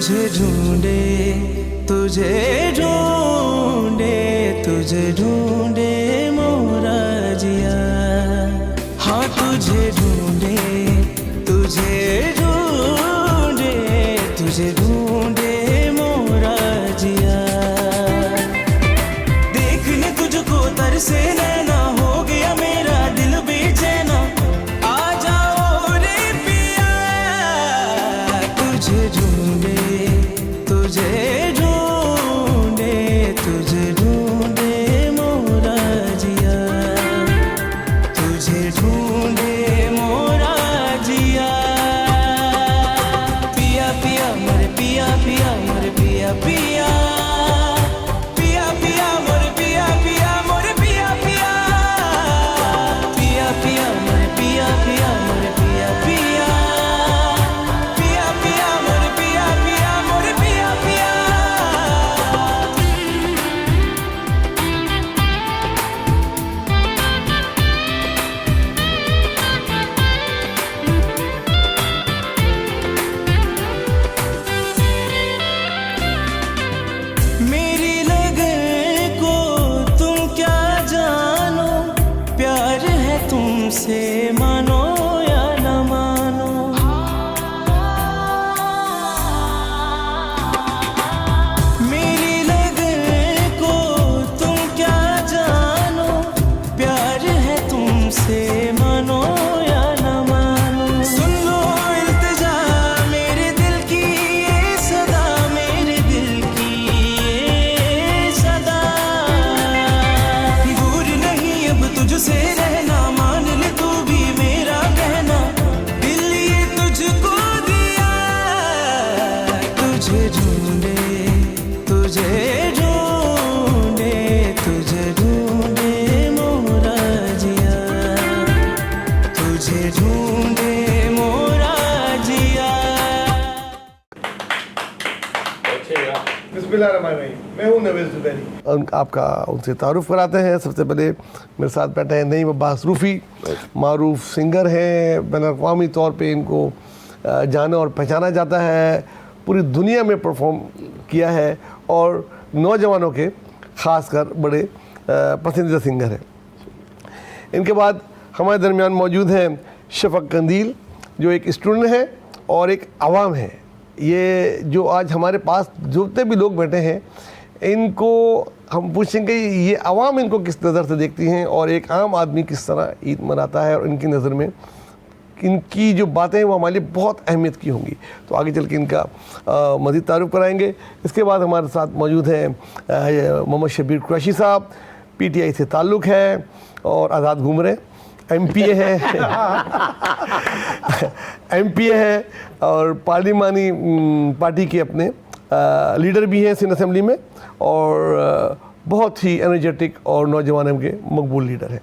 तुझे ढूंढे तुझे ढूंढे तुझे ढूंढे मोरा जिया, हाँ तुझे ढूंढे तुझे ढूंढे तुझे ढूंढे मोरा जिया। देखने तुझको तरसे नैना, हो गया मेरा दिल बेचैना, आ जाओ रे पिया। तुझे ढूंढे तुझे ढूंढे तुझे ढूंढे मोरा जिया, तुझे ढूंढे मोरा जिया। पिया पिया मोरे पिया पिया मोरे पिया पिया, पिया पिया मोरे पिया पिया मोरे पिया पिया, पिया पिया मोरे पिया पिया मोरे पिया पिया, पिया पिया मोरे पिया पिया मोरे पिया पिया। मेरी लगन को तुम क्या जानो, प्यार है तुमसे मानो या न मानो। मेरी लगन को तुम क्या जानो, प्यार है तुमसे मानो या न मानो। सुन लो इल्तिजा मेरे दिल की ये सदा, मेरे दिल की ये सदा। दूर नहीं अब तुझसे रहना, मान ले तू भी मेरा कहना, दिल ये तुझको दिया। तुझे ढूंढे तुझे ढूंढे तुझे ढूंढे मोरा जिया, तुझे ढूंढे मोरा जिया। बिस्मिल्लाहिर्रहमानिर्रहीम। मैं हूँ नवेज़ ज़ुबैरी। आपका उनसे तारुफ कराते हैं। सबसे पहले मेरे साथ बैठे हैं नईम अब्बास रूफ़ी, मारूफ सिंगर हैं, बैनुल-अक़वामी तौर पे इनको जाना और पहचाना जाता है, पूरी दुनिया में परफॉर्म किया है और नौजवानों के ख़ासकर बड़े पसंदीदा सिंगर हैं। इनके बाद हमारे दरमियान मौजूद हैं शफ़क़ कंदील, जो एक स्टूडेंट है और एक आवाम है। ये जो आज हमारे पास जितने भी लोग बैठे हैं, इनको हम पूछेंगे ये आवाम इनको किस नज़र से देखती हैं और एक आम आदमी किस तरह ईद मनाता है, और इनकी नज़र में इनकी जो बातें हैं वो हमारे लिए बहुत अहमियत की होंगी। तो आगे चल के इनका मज़ीद तारुफ कराएंगे। इसके बाद हमारे साथ मौजूद हैं मोहम्मद शब्बीर कुरैशी साहब, PTI से ताल्लुक़ है और आज़ाद घूम रहे, MPA है MPA है और पार्लिमानी पार्टी के अपने लीडर भी हैं सिंध असेंबली में, और बहुत ही एनर्जेटिक और नौजवान के मकबूल लीडर हैं।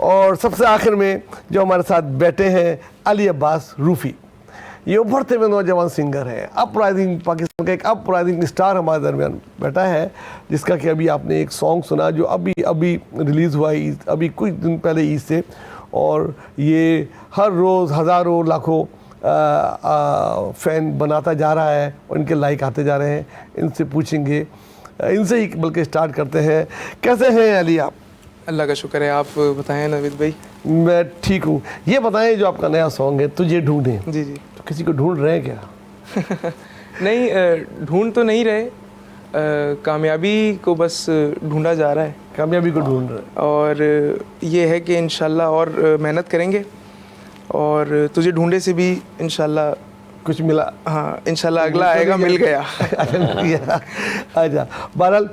और सबसे आखिर में जो हमारे साथ बैठे हैं अली अब्बास रूफ़ी, ये उभरते हुए नौजवान सिंगर है, अपराइजिंग पाकिस्तान का एक अपराइजिंग स्टार हमारे दरमियान बैठा है, जिसका कि अभी आपने एक सॉन्ग सुना जो अभी अभी रिलीज़ हुआ है, अभी कुछ दिन पहले ईद से, और ये हर रोज़ हज़ारों लाखों फ़ैन बनाता जा रहा है और इनके लाइक आते जा रहे हैं। इनसे पूछेंगे, इनसे ही बल्कि स्टार्ट करते हैं। कैसे हैं अली आप? अल्लाह का शुक्र है, आप बताएं नवीद भाई। मैं ठीक हूँ। ये बताएं जो आपका नया सॉन्ग है तुझे ढूंढे, जी जी, तो किसी को ढूंढ रहे हैं क्या? नहीं, ढूंढ तो नहीं रहे, कामयाबी को बस ढूंढा जा रहा है। कामयाबी को ढूंढ रहे हैं। और ये है कि इंशाल्लाह और मेहनत करेंगे, और तुझे ढूंढे से भी इंशाल्लाह कुछ मिला। हाँ इंशाल्लाह अगला आएगा, मिल गया। अच्छा, बहरहाल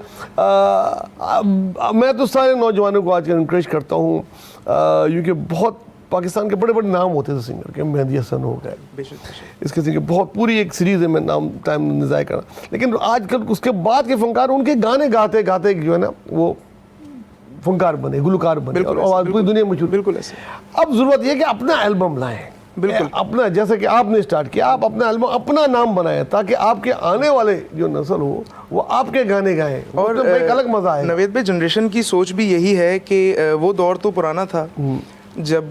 मैं तो सारे नौजवानों को आजकल इनकरेज करता हूँ, क्योंकि बहुत पाकिस्तान के बड़े बड़े नाम होते थे सिंगर के, मेहदी हसन हो गए, इसके सिंगर बहुत पूरी एक सीरीज़ है, मैं नाम टाइम निज़ाय करना, लेकिन आजकल उसके बाद के फनकार उनके गाने गाते गाते जो है ना वो फनकार बने, गुलकार बने और आवाज़ पूरी दुनिया में मशहूर। बिल्कुल ऐसे। अब ज़रूरत यह कि अपना एल्बम लाएँ, बिल्कुल अपना, जैसे कि आपने स्टार्ट किया, आप अपना एल्बम अपना नाम बनाएं ताकि आपके आने वाले जो नस्ल हो वो आपके गाने गाएं और तो एक अलग मजा आए। नवेद भाई, जनरेशन की सोच भी यही है कि वो दौर तो पुराना था जब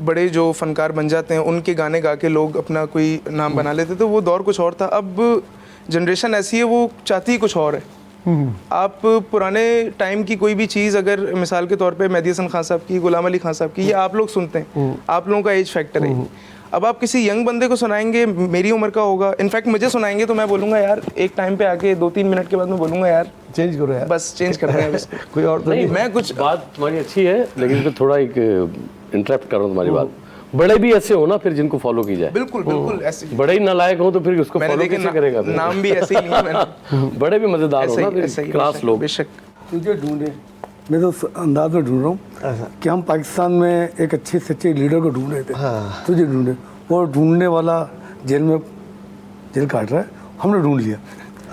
बड़े जो फनकार बन जाते हैं उनके गाने गा के लोग अपना कोई नाम बना लेते, तो वो दौर कुछ और था। अब जनरेशन ऐसी है, वो चाहती ही कुछ और है। आप पुराने टाइम की कोई भी चीज़, अगर मिसाल के तौर पे मेहदी हसन खान साहब की, गुलाम अली खान साहब की, ये आप लोग सुनते हैं, आप लोगों का एज फैक्टर है। अब आप किसी यंग बंदे को सुनाएंगे, मेरी उम्र का होगा, इनफैक्ट मुझे सुनाएंगे तो मैं बोलूँगा यार, एक टाइम पे आके 2-3 मिनट के बाद मैं बोलूँगा यार चेंज करो यार, बस चेंज कर रहे हैं बस। कोई और तो नहीं, मैं कुछ बात तुम्हारी अच्छी है, लेकिन इसमें थोड़ा एक इंटरप्ट कर रहा हूँ तुम्हारी बात। बड़े भी ऐसे हो ना फिर जिनको फॉलो की जाए। बिल्कुल बिल्कुल ऐसे ही। बड़े ही नालायक हो तो फिर उसको मैंने फॉलो देखे कैसे करेगा फिर? नाम भी ऐसे ही लिए मैंने। बड़े भी मजेदार हो ऐसे ना ही, फिर ऐसे ही, क्लास बेशक, लोग। बेशक। तुझे ढूंढे, मैं तो अंदाज में ढूंढ रहा हूँ कि हम पाकिस्तान में एक अच्छे सच्चे लीडर को ढूंढ रहे थे। तुझे ढूंढे, वो ढूंढने वाला जेल काट रहा है, हमने ढूंढ लिया।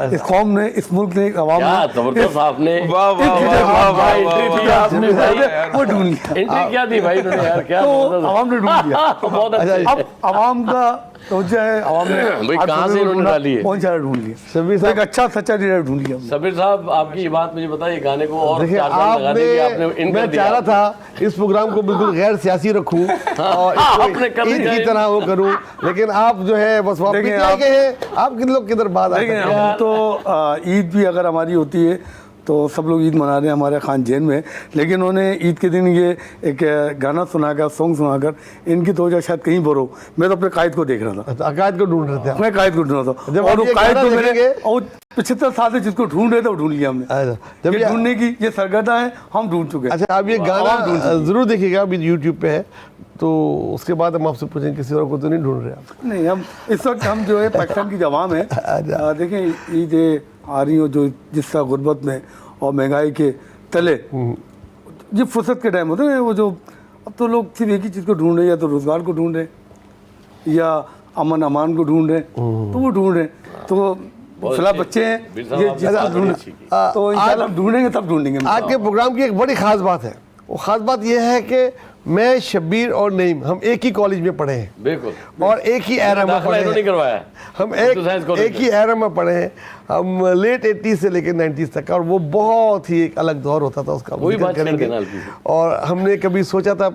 इस कौम ने, इस मुल्क ने, एक आवाम क्या ने जबरदस्त आपने वाह वाह वाह वाह वाह एंट्री दी आपने भाई, वो ढूंढ लिया। एंट्री क्या दी भाई इन्होंने यार, क्या तो जबरदस्त। आवाम ने ढूंढ लिया। बहुत अच्छे। अब आवाम का तवज्जो है, आवाम ने भाई कहाँ से इन्होंने डाली है? बहुत सारा ढूंढ लिया। शबीर एक अच्छा सच्चा लीडर ढूंढ लिया हमने। सबीर साहब, आपकी ये बात मुझे बताइए, गाने को और देखिए, 4 साल लगा देंगे आपने आपने, इन मैं कर चाह रहा दिया। था इस प्रोग्राम को बिल्कुल गैर सियासी रखूं और आपने कर ईद दिया की ये। तरह वो करूं, लेकिन आप जो है बस वापस देखिए, पीछे गए हैं। आप किन लोग किधर बात आ लेकिन सकते हैं? हम तो ईद भी अगर हमारी होती है तो सब लोग ईद मना रहे हैं हमारे खान जैन में, लेकिन उन्होंने ईद के दिन ये एक गाना सुनाकर, सॉन्ग सुनाकर इनकी तवज्जो शायद कहीं पर हो। मैं तो अपने कायद को देख रहा था, अच्छा, अकायद को ढूंढ रहे थे आप। मैं कायद को ढूंढ रहा था, जब और आप वो ये कायद गाना को मैंने, देखेंगे- और 75 साल से जिसको ढूंढ रहे थे वो ढूंढ लिया हमने। अच्छा, जब ये ये- ढूंढने की ये सरगर्दा है, हम ढूंढ चुके हैं। अच्छा, आप ये गाना जरूर देखिएगा, अभी यूट्यूब पे है, तो उसके बाद हम आपसे पूछेंगे किसी और को तो नहीं ढूंढ रहे आप। नहीं, हम इस वक्त हम जो है पाकिस्तान की जो आवाम है, अच्छा। देखें ईद आ रही हो जो जिस तरह गुर्बत में और महंगाई के तले, ये फुर्सत के टाइम होते हैं वो जो, अब तो लोग सिर्फ एक ही चीज़ को ढूंढ रहे हैं, या तो रोज़गार को ढूंढ रहे हैं या अमन अमान को ढूंढ रहे हैं, तो वो ढूंढ रहे हैं। तो फिलहाल बच्चे हैं बीर साहब, ये आपने जितना बात ढूंढ, बड़ी अच्छी की। तो इंशाल्लाह हम ढूंढेंगे तब ढूंढेंगे। आज के प्रोग्राम की एक बड़ी खास बात है, वो खास बात यह है कि मैं, शब्बीर और नईम, हम एक ही कॉलेज में पढ़े हैं बिल्कुल, और एक ही एरा में दाखिला पढ़े इन्होंने हैं। करवाया। हम तो साइंस कॉलेज एक ही एरा में पढ़े हैं, हम लेट 80 से लेकर 90s तक, और वो बहुत ही एक अलग दौर होता था उसका, वही जिक्र बात छेड़ करेंगे। देना हल्की सी। और हमने कभी सोचा था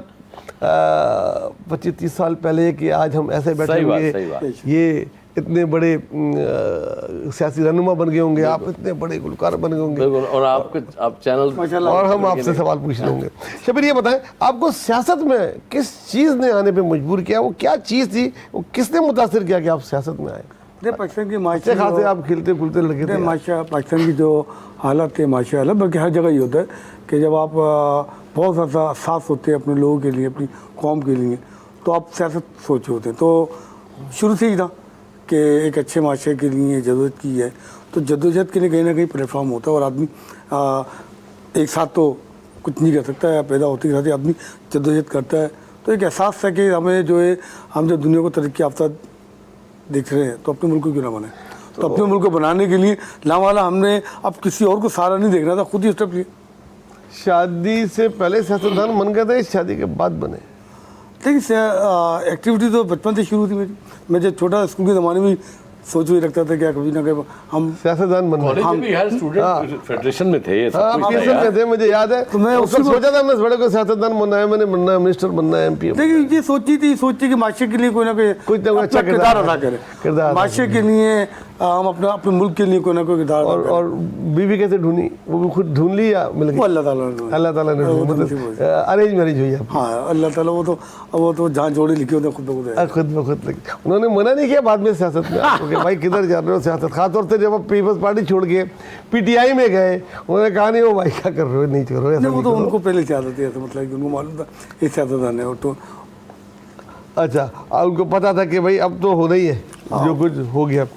25-30 साल पहले कि आज हम ऐसे बैठे सही बात, होंगे, सही बात। ये इतने बड़े सियासी रहनुमा बन गए होंगे, आप इतने बड़े गुलकार बन गए होंगे, बिल्कुल, और आप चैनल माशाल्लाह। और हम आपसे सवाल पूछ लेंगे। शबीर, ये बताएं, आपको सियासत में किस चीज़ ने आने पे मजबूर किया? वो क्या चीज़ थी, वो किसने मुतासिर किया कि आप सियासत में आए? पाकिस्तान की अच्छे खासे आप खेलते खुलते लगे थे। माशा पाकिस्तान की जो हालत है माशाल्लाह, बल्कि हर जगह ये होता है कि जब आप बहुत ज़्यादा साथ होते हैं अपने लोगों के लिए, अपनी कौम के लिए, तो आप सियासत सोचे होते हैं। तो शुरू से ही था कि एक अच्छे माशरे के लिए जदोजहद की है, तो जदोजहद के लिए कहीं ना कहीं प्लेटफॉर्म होता है, और आदमी एक साथ तो कुछ नहीं कर सकता है, पैदा होते के साथ ही आदमी जदोजहद करता है। तो एक एहसास है कि हमें जो है, हम जब दुनिया को तरक्की याफ्ता देख रहे हैं तो अपने मुल्क को क्यों ना बनाए। तो अपने मुल्क को बनाने के लिए लावाला हमने अब किसी और को सहारा नहीं देखना था, खुद ही स्टेप लिए। शादी से पहले सियासतदान बन गए थे, शादी के बाद बने? देखिए, एक्टिविटी तो बचपन से शुरू हुई थी मेरी। मैं जब छोटा स्कूल के ज़माने में सोच ही रखता था क्या कभी ना कभी हम सियासतदान बनना। कॉलेज में भी हर स्टूडेंट फेडरेशन में थे, ये सब हाँ, कुछ था आपके यार। संग थे, मुझे याद है। तो मैं उस वक्त उसी को- सोचा था मैं बड़े को सियासतदान बनना है, मैंने बनना है, मिनिस्टर बनना है, MP। देखिए ये सोची कि माशरे के लिए कोई ना कोई कुछ ना कुछ अच्छा अपना किरदार किरदार अदा किरदार करें, अदा माशरे के लिए हम अपने मुल्क के लिए कोई ना कोई किरदार अदा और करें। और बीवी कैसे ढूंढी? वो भी खुद ढूंढ ली या मिल वो गई? अल्लाह ताला ने, अल्लाह ताला ने ढूंढी, मतलब अरेंज मैरिज हुई आप? हाँ अल्लाह ताला, वो तो जहाँ जोड़े लिखे होते हैं खुद ब खुद है। खुद ब खुद लगी। उन्होंने मना नहीं किया बाद में सियासत में आपको कि भाई किधर जा रहे हो सियासत? खासतौर से जब आप पीपल्स पार्टी छोड़ के PTI में गए, उन्होंने कहा नहीं, वो भाई क्या कर रहे हो, नहीं करो ऐसा नहीं, वो नहीं तो करो। उनको पहले से आदत है, ऐसा मतलब कि उनको मालूम था ये सियासतदान है। और तो अच्छा, उनको पता था कि भाई अब तो होना ही है, जो कुछ हो गया।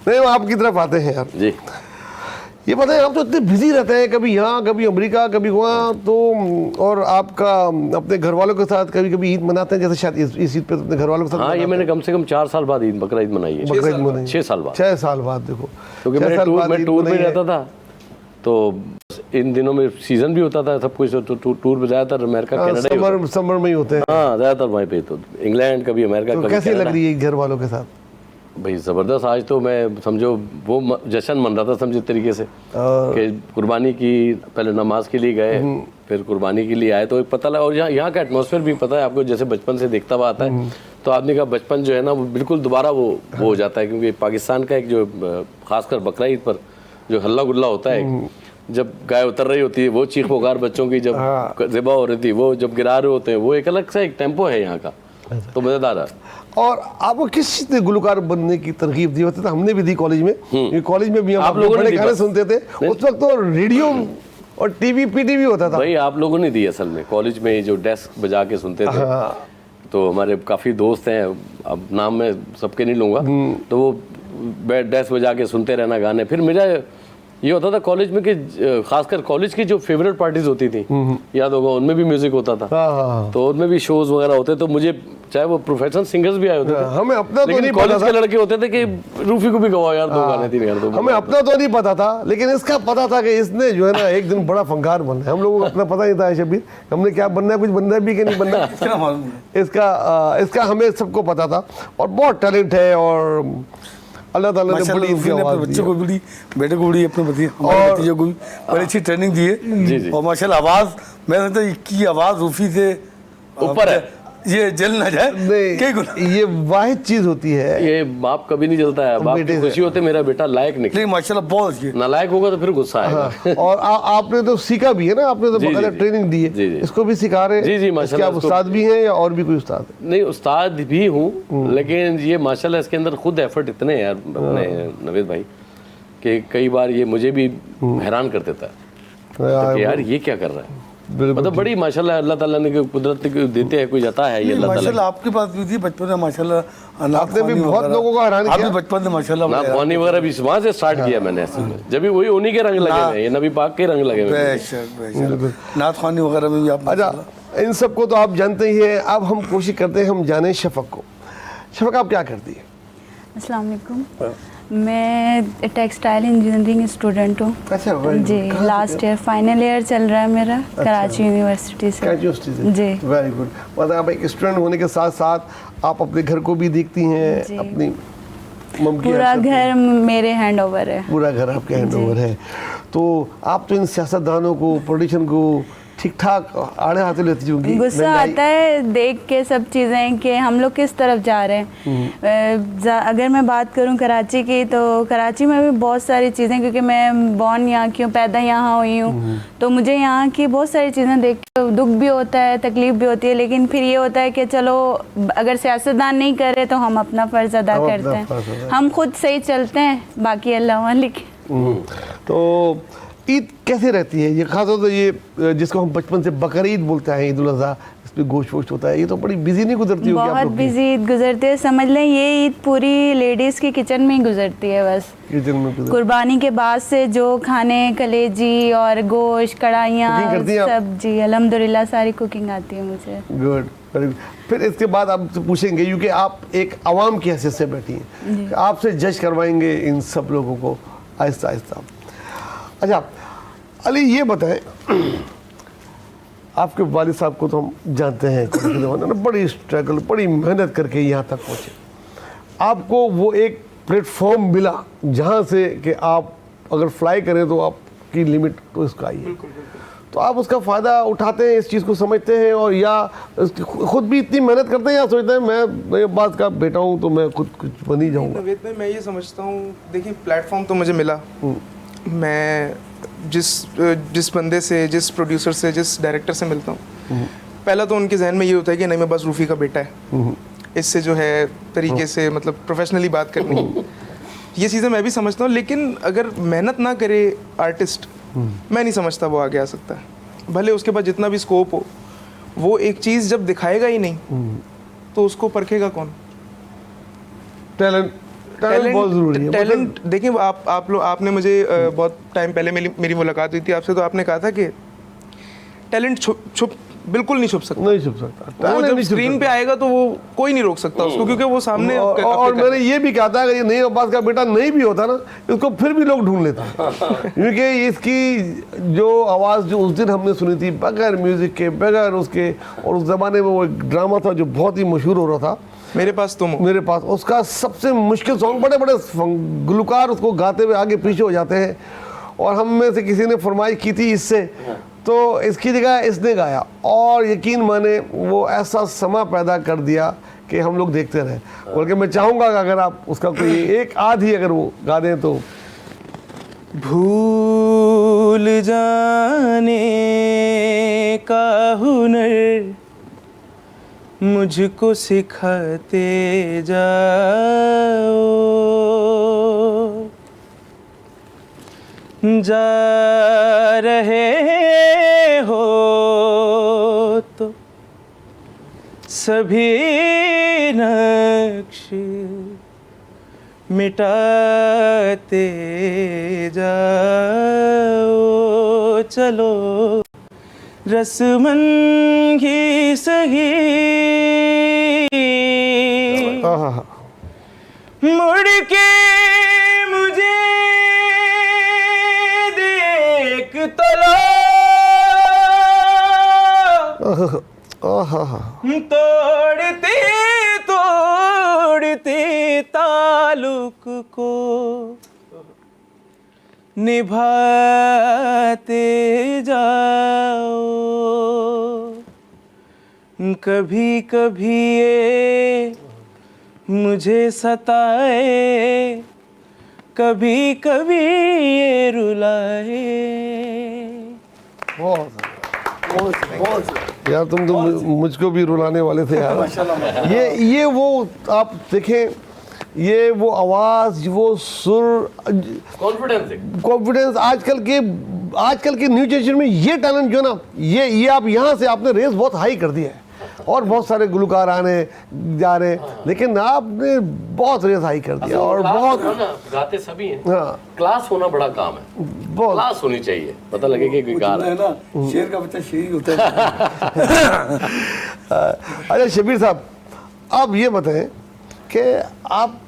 नहीं, वो आपकी तरफ आते हैं यार। जी, ये बताएं, आप तो इतने बिजी रहते हैं, कभी यहाँ कभी अमेरिका कभी वहाँ, तो और आपका अपने घर वालों के साथ कभी कभी ईद मनाते हैं, जैसे शायद इस ईद पे तो अपने घर वालों के साथ हाँ, ये मनाते मैंने कम से कम 4 साल बाद ईद, बकरा ईद मनाई है। हैं? बकरा ईद मनाई 6 साल बाद, 6 साल बाद। देखो, क्योंकि 6 मैं साल बाद टूर ईद में मनाई है। रहता था, तो इन दिनों में सीजन भी होता था सब कुछ, तो टूर में ज़्यादातर अमेरिका, हाँ, कनाडा ही होता समर में ही होते हैं। था। हाँ, ज़्यादातर वहीं पे, तो इंग्लैंड, कभी अमेरिका, तो कभी कैसी लग कनाडा। रही है घर वालों के साथ? भाई ज़बरदस्त। आज तो मैं समझो वो जश्न मन रहा था समझे तरीके से कि कुर्बानी की, पहले नमाज के लिए गए फिर कुर्बानी के लिए आए, तो एक पता लगा। और यहाँ का एटमॉस्फेयर भी पता है आपको, जैसे बचपन से देखता हुआ आता है, तो आदमी का बचपन जो है ना वो बिल्कुल दोबारा वो हो जाता है। क्योंकि पाकिस्तान का एक जो खासकर बकरा ईद पर जो हल्ला गुल्ला होता है, जब गाय उतर रही होती है वो चीख पुकार बच्चों की, जब ज़िबा हो रही थी वो जब गिरा रहे होते हैं, वो एक अलग सा एक टेम्पो है यहाँ का, तो मज़ेदार है। और आपको किस चीज़ ने गुलकार बनने की तरकीब दी होती? हमने भी दी कॉलेज में, कॉलेज में भी हम आप लोगों ने बड़े दी गाने बस। सुनते थे। उस वक्त तो रेडियो और टीवी पीटी भी होता था। भाई आप लोगों ने दी असल में, कॉलेज में जो डेस्क बजा के सुनते थे, तो हमारे काफ़ी दोस्त हैं, अब नाम मैं सबके नहीं लूँगा, तो वो डेस्क बजा के सुनते रहना गाने। फिर मेरा ये होता था कॉलेज में कि खासकर कॉलेज की जो फेवरेट पार्टीज होती थी, याद होगा, उनमें भी म्यूजिक होता था, तो उनमें भी शोज वगैरह होते, तो मुझे चाहे वो प्रोफेशनल सिंगर्स भी आए होते थे, हमें अपना तो नहीं पता कॉलेज था। के लड़के होते थे कि रूफी को भी गवाओ यार 2 गाने 3 गाने, तो हमें अपना तो नहीं पता था, लेकिन इसका पता था कि इसने जो है ना एक दिन बड़ा फंकार बनना है। हम लोगों को अपना पता नहीं था शबीर, हमने क्या बनना है, कुछ बनना है भी कि नहीं बनना है। क्या मालूम है? इसका हमें सबको पता था, और बहुत टैलेंट है, और अल्लाह ताला ने माशाल्लाह बड़ी रूफी ने इनकी अपने आवाज़ दी बच्चों है। को बड़ी, बेटे को बड़ी, अपने हमारे भतीजे को भी बड़ी अच्छी ट्रेनिंग दी जी, जी। है। और माशाल्लाह आवाज़, मैं समझता हूं की आवाज़ रूफी से ऊपर है। ये जल ना जाए। कई गुना। नहीं, ये वाहिद चीज़ होती है। ये बाप कभी नहीं जलता है, बाप बेटे की से। खुशी होते मेरा बेटा लायक निकले, लेकिन माशाल्लाह बहुत अच्छी है। नालायक होगा तो फिर गुस्सा आएगा। और आपने तो सीखा भी है ना, आपने तो जी, बकायदा जी, ट्रेनिंग दी है, जी, जी। इसको भी सिखा रहे हैं। जी, जी, इसके माशाल्लाह आप इसको- उस्ताद भी हैं या और भी कोई उस्ताद है? नहीं, उस्ताद भी हूँ, लेकिन ये माशाल्लाह इसके अंदर खुद एफर्ट इतने हैं यार अपने नवेद भाई, कि कई बार ये मुझे भी हैरान कर देता है कि यार ये क्या कर रहा है। मतलब बड़ी माशाल्लाह अल्लाह ताला ने कुदरत के देते हैं, कोई जाता है ये अल्लाह ताला माशाल्लाह आपके पास भी थी बचपन में, माशाल्लाह आपने भी बहुत लोगों को हैरान आप किया। भी बचपन से माशाल्लाह ना ख्वानी वगैरह भी वहाँ से स्टार्ट किया मैंने असल में, जब भी वही उन्हीं के रंग लगे हुए हैं, ये नबी पाक के रंग लगे हुए हैं। बेशक नात खानी वगैरह में भी आप अच्छा, इन सबको तो आप जानते ही हैं। अब हम कोशिश करते हैं हम जाने शफक को। शफक आप क्या करती है? अस्सलाम वालेकुम। मैं टेक्सटाइल इंजीनियरिंग स्टूडेंट हूँ। अच्छा, जी, लास्ट ईयर फाइनल ईयर चल रहा है मेरा, कराची यूनिवर्सिटी से। जी, वेरी गुड। मतलब आप एक स्टूडेंट होने के साथ साथ आप अपने घर को भी देखती हैं, जी। अपनी मम की पूरा हेल्प करती हैं। घर मेरे हैंड ओवर है। पूरा घर आपके हैंड ओवर है। तो आप तो इन सियासतदानों को, पॉलिटिशियन को ठीक ठाक आड़े हाथों लेती होंगी। गुस्सा महंगाई- आता है देख के सब चीज़ें कि हम लोग किस तरफ जा रहे हैं। अगर मैं बात करूं कराची की, तो कराची में भी बहुत सारी चीज़ें, क्योंकि मैं बॉर्न यहाँ की हूँ, पैदा यहाँ हुई हूँ, तो मुझे यहाँ की बहुत सारी चीज़ें देख के दुख भी होता है, तकलीफ भी होती है। लेकिन फिर ये होता है कि चलो अगर सियासतदान नहीं कर रहे तो हम अपना फ़र्ज़ अदा हम अपना करते फ़र्ज़ हैं, अदा हम खुद सही चलते हैं, बाकी अल्लाह मालिक। तो ईद कैसे रहती है? ये खासतौर से ये जिसको हम बचपन से बकरीद बोलते हैं, ईद उल अज़हा, इसमें गोश्त वोश्त होता है, ये तो बड़ी बिजी नहीं गुजरती होगी आप बहुत लोग की? बिजी ईद गुजरती है। समझ लें ये ईद पूरी लेडीज़ की किचन में ही गुजरती है बस। किचन में गुजर- कुर्बानी के बाद से जो खाने, कलेजी और गोश्त, कढ़ाइयाँ, कुकिंग करती हैं आप? सब। जी, अल्हम्दुलिल्लाह सारी कुकिंग आती है मुझे। Good, very good. फिर इसके बाद आपसे पूछेंगे, क्योंकि आप एक आवाम की हैसियत से बैठी हैं, आपसे जज करवाएंगे इन सब लोगों को आहिस्ता आहिस्ता। अच्छा अली, ये बताएं, आपके वालिद साहब को तो हम जानते हैं, उन्होंने बड़ी स्ट्रगल, बड़ी मेहनत करके यहाँ तक पहुँचे। आपको वो एक प्लेटफॉर्म मिला जहाँ से कि आप अगर फ्लाई करें तो आपकी लिमिट तो इसका आई है, तो आप उसका फ़ायदा उठाते हैं, इस चीज़ को समझते हैं, और या खुद भी इतनी मेहनत करते हैं, या सोचते हैं मैं बात का बेटा हूँ तो मैं खुद कुछ बन ही जाऊँगा? नवेद भाई, मैं ये समझता हूँ, देखिए प्लेटफॉर्म तो मुझे मिला। मैं जिस बंदे से, जिस प्रोड्यूसर से, जिस डायरेक्टर से मिलता हूँ, पहला तो उनके जहन में ये होता है कि नहीं, मैं बस रूफी का बेटा है, इससे जो है तरीके से मतलब प्रोफेशनली बात करनी, ये चीज़ें मैं भी समझता हूँ। लेकिन अगर मेहनत ना करे आर्टिस्ट, मैं नहीं समझता वो आगे आ सकता है। भले उसके पास जितना भी स्कोप हो, वो एक चीज़ जब दिखाएगा ही नहीं तो उसको परखेगा कौन? टैलेंट बहुत ज़रूरी है। टैलेंट देखिए, आपने मुझे बहुत टाइम पहले मेरी मुलाकात हुई थी आपसे, तो आपने कहा था कि टैलेंट छुप बिल्कुल नहीं छुप सकता। नहीं छुप सकता, वो talent जब नहीं छुप स्क्रीन सकता। पे आएगा तो वो कोई नहीं रोक सकता उसको, क्योंकि वो सामने और मैंने ये भी कहा था, अगर ये नहीं अब्बास का बेटा नहीं भी होता ना, इसको फिर भी लोग ढूंढ लेते हैं, क्योंकि इसकी जो आवाज़ जो उस दिन हमने सुनी थी, बगैर म्यूज़िक के, बगैर उसके, और उस ज़माने में वो एक ड्रामा था जो बहुत ही मशहूर हो रहा था, मेरे पास तुम हो। मेरे पास उसका सबसे मुश्किल सॉन्ग, बड़े बड़े गुलकार उसको गाते हुए आगे पीछे हो जाते हैं, और हम में से किसी ने फरमाइश की थी इससे, तो इसकी जगह इसने गाया और यकीन माने वो ऐसा समा पैदा कर दिया कि हम लोग देखते रहे। बल्कि मैं चाहूँगा कि अगर आप उसका कोई एक आध ही अगर वो गा दें तो। भूल जाने का हुनर मुझको सिखाते जाओ, जा रहे हो तो सभी नक्श मिटाते जाओ, चलो रस्मन ही सही मुड़ के मुझे देख तो लो, तोड़ते तोड़ते ताल्लुक को निभाते जाओ, कभी कभी ये मुझे सताए, कभी कभी ये रुलाए। यार तुम तो मुझको भी रुलाने वाले थे यार। ये वो आप देखें, ये वो आवाज़, वो सुर, कॉन्फिडेंस, आजकल के न्यू जनरेशन में ये टैलेंट जो ना, ये आप यहाँ से आपने रेस बहुत हाई कर दिया है, और बहुत सारे गुलकार आने जा रहे हैं, लेकिन आपने बहुत रेस हाई कर दिया और बहुत गाते सभी हैं। हाँ, क्लास होना बड़ा काम है, बहुत क्लास होनी चाहिए, पता लगे कि कोई गा रहा है। ना शेर का बच्चा शेर ही होता है। अच्छा शबीर साहब, आप ये बताएं कि आप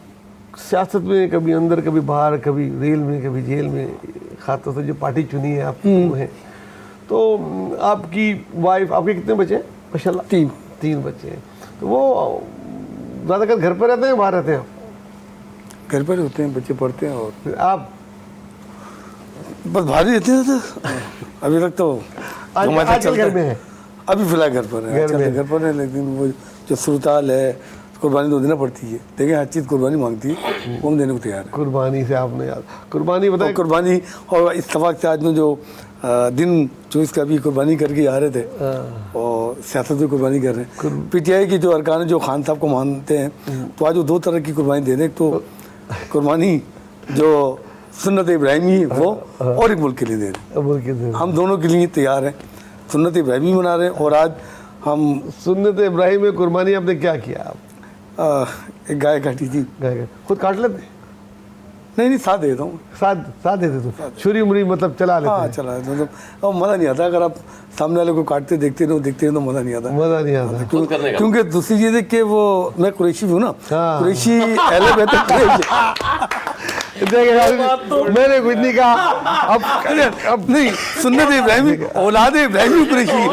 सियासत में कभी अंदर कभी बाहर, कभी रेल में कभी जेल में, खासतौर से जो पार्टी चुनी है आप हैं, तो आपकी वाइफ, आपके कितने बच्चे हैं? माशाल्लाह तीन बच्चे हैं, तो वो ज़्यादातर घर पर रहते हैं बाहर रहते हैं? घर पर होते हैं, बच्चे पढ़ते हैं और आप बस बाहर ही रहते हैं। तो अभी तक तो आजकल घर में है? अभी फिलहाल घर पर है, घर पर है, लेकिन वो जो सूरताल है कुर्बानी तो देना पड़ती है। देखें हर चीज़ कुर्बानी मांगती है, वो हम देने को तैयार है। कुर्बानी से आपने याद, कुर्बानी बताए, कुर्बानी और इत्तफाक से आज में जो दिन 24 का भी कुर्बानी करके आ रहे थे और सियासत में कुर्बानी कर रहे हैं। पीटीआई की जो अरकान जो खान साहब को मानते हैं, तो आज वो दो तरह की कुर्बानी दे रहे हैं। तो कुर्बानी जो सुन्नत इब्राहिमी है वो, और एक मुल्क के लिए दे रहे हैं। हम दोनों के लिए तैयार हैं, सुन्नत इब्राहिमी मना रहे हैं। और आज हम सुन्नत इब्राहिम में कुर्बानी आपने क्या किया? आप एक गाय काटी थी। गाय खुद काट लेते? नहीं साथ देता हूँ। साथ देते तो छुरी मुरी मतलब चला लेते? हाँ चला लेते, मतलब अब मज़ा नहीं आता। अगर आप सामने वाले को काटते देखते हैं तो मज़ा नहीं आता। क्योंकि दूसरी चीज़ है कि वो, मैं कुरैशी भी हूँ ना, कुरैशी अहले बैत मैंने कुछ नहीं कहा। अब नहीं, सुन्नत इब्राहिमी औलाद इब्राहिमी कुरैशी है।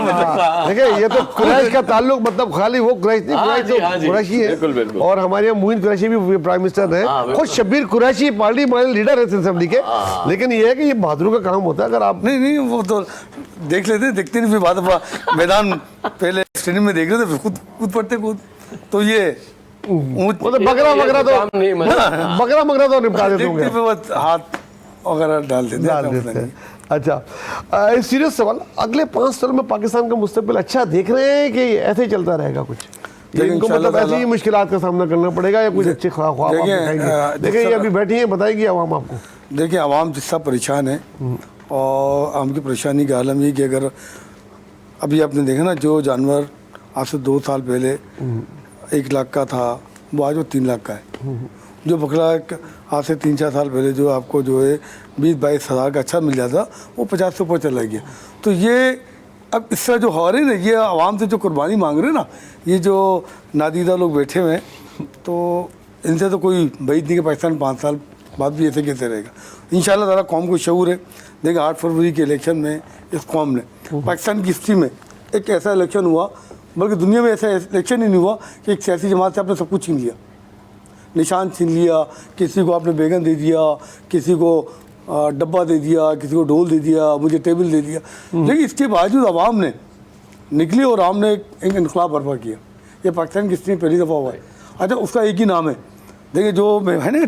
देखिए ये तो कुरैश का ताल्लुक, मतलब खाली वो कुरैश नहीं, कुरैश तो कुरैशी है। और हमारे यहाँ मुइन कुरैशी भी प्राइम मिनिस्टर हैं, खुद शब्बीर कुरैशी पार्लियामेंट लीडर है असेंबली के। लेकिन ये है कि ये बहादुरों का काम होता है। अगर आप नहीं वो तो देख लेते, देखते नहीं, फिर बाद मैदान पहले स्टेडियम में देख रहे थे, फिर कूद पड़ते तो ये मतलब बकरा तो निपटा देते होंगे, हाथ वगैरह डाल देते हैं। अच्छा, सीरियस सवाल, अगले 5 साल में पाकिस्तान का मुस्तकबिल अच्छा देख रहे हैं कि ऐसे ही चलता रहेगा? कुछ इनको मतलब ऐसी ही मुश्किलात का सामना करना पड़ेगा या कुछ अच्छे ख्वाब? देखिए ये अभी बैठी है, बताएगी आवाम आपको। देखिए आवाम जिससा परेशान है, और आम की परेशानी का आलम ये कि अगर अभी आपने देखा ना, जो जानवर आज से 2 साल पहले 1 लाख का था, वो आज वो 3 लाख का है। जो बकरा आज से 3-4 साल पहले जो आपको जो है 20-22 हज़ार का अच्छा मिल जाता, वो 50 से ऊपर चला गया। तो ये अब इस तरह जो हो रही है ना, ये आवाम से जो कुर्बानी मांग रहे हैं ना, ये जो नादीदा लोग बैठे हुए हैं, तो इनसे तो कोई बैद नहीं कि पाकिस्तान 5 साल बाद भी ऐसे कैसे रहेगा। इंशाल्लाह ताला कौम को शऊर है। देखिए 8 फरवरी के इलेक्शन में इस कौम ने, पाकिस्तान की हिस्ट्री में एक ऐसा इलेक्शन हुआ बल्कि दुनिया में ऐसा इलेक्शन ही नहीं हुआ कि एक सियासी जमात से आपने सब कुछ छीन लिया, निशान छीन लिया, किसी को आपने बैगन दे दिया, किसी को डब्बा दे दिया, किसी को ढोल दे दिया, मुझे टेबल दे दिया। लेकिन इसके बावजूद आवाम ने निकली और आवाम ने एक इनकलाब बर्पा किया। ये पाकिस्तान की हिस्ट्री में पहली दफ़ा हुआ है। अच्छा, उसका एक ही नाम है, देखिए जो है ना,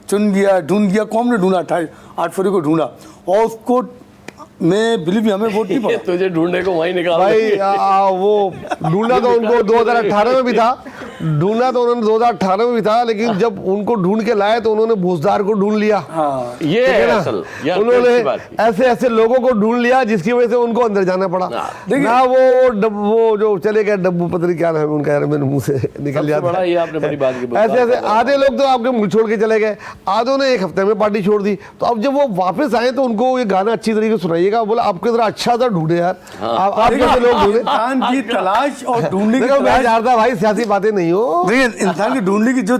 चुन लिया, ढूंढ दिया, कौम ने ढूंढा, 8 फरवरी को ढूंढा और उसको मैं बिलीव हमें वोट नहीं पड़ा। तुझे ढूंढने को वहीं निकाल भाई वो ढूंढना तो उनको 2018 में भी था, ढूंढना तो उन्होंने 2018 में भी था, लेकिन जब उनको ढूंढ के लाए तो उन्होंने भूसदार को ढूंढ लिया। हाँ, ये ठीक है ना? असल, ये उन्होंने अच्छी बात की। ऐसे ऐसे लोगों को ढूंढ लिया जिसकी वजह से उनको अंदर जाना पड़ा। ना वो जो चले गए डब्बू, पत्री क्या नाम है उनका, यार मेरे मुंह से निकल सबसे बड़ा ये आपने बड़ी बात की। ऐसे ऐसे आधे लोग तो आपके मुल्क छोड़ के चले गए, आधों ने एक हफ्ते में पार्टी छोड़ दी। तो अब जब वो वापस आए तो उनको ये गाना अच्छी तरीके से सुनाइएगा, बोला आपके तरह अच्छा सा ढूंढे यार, आप जैसे लोग ढूंढे। इंसान की तलाश और ढूंढने की देखो मैं तलाश, जानता भाई सियासी बातें नहीं हो, देखिए इंसान की ढूंढने की जो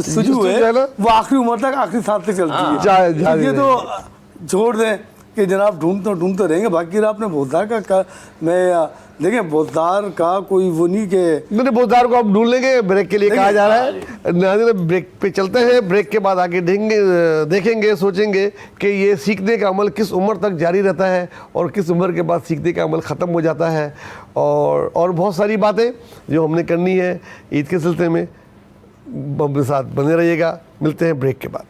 सुजू है ना, वो आखिरी उम्र तक, आखिरी सांस तक चलती है। ये तो छोड़ दें कि जनाब ढूंढते रहेंगे। बाकी आपने बोलदार का मैं देखिए, बोलदार का कोई वो नहीं कि नहीं, बोलदार को अब ढूंढ लेंगे, ब्रेक के लिए कहा जा रहा है। नाज़रीन ब्रेक पे चलते हैं, ब्रेक के बाद आगे देखेंगे सोचेंगे कि ये सीखने का अमल किस उम्र तक जारी रहता है और किस उम्र के बाद सीखने का अमल ख़त्म हो जाता है, और बहुत सारी बातें जो हमने करनी है ईद के सिलसिले में। हम साथ बने रहिएगा, मिलते हैं ब्रेक के बाद।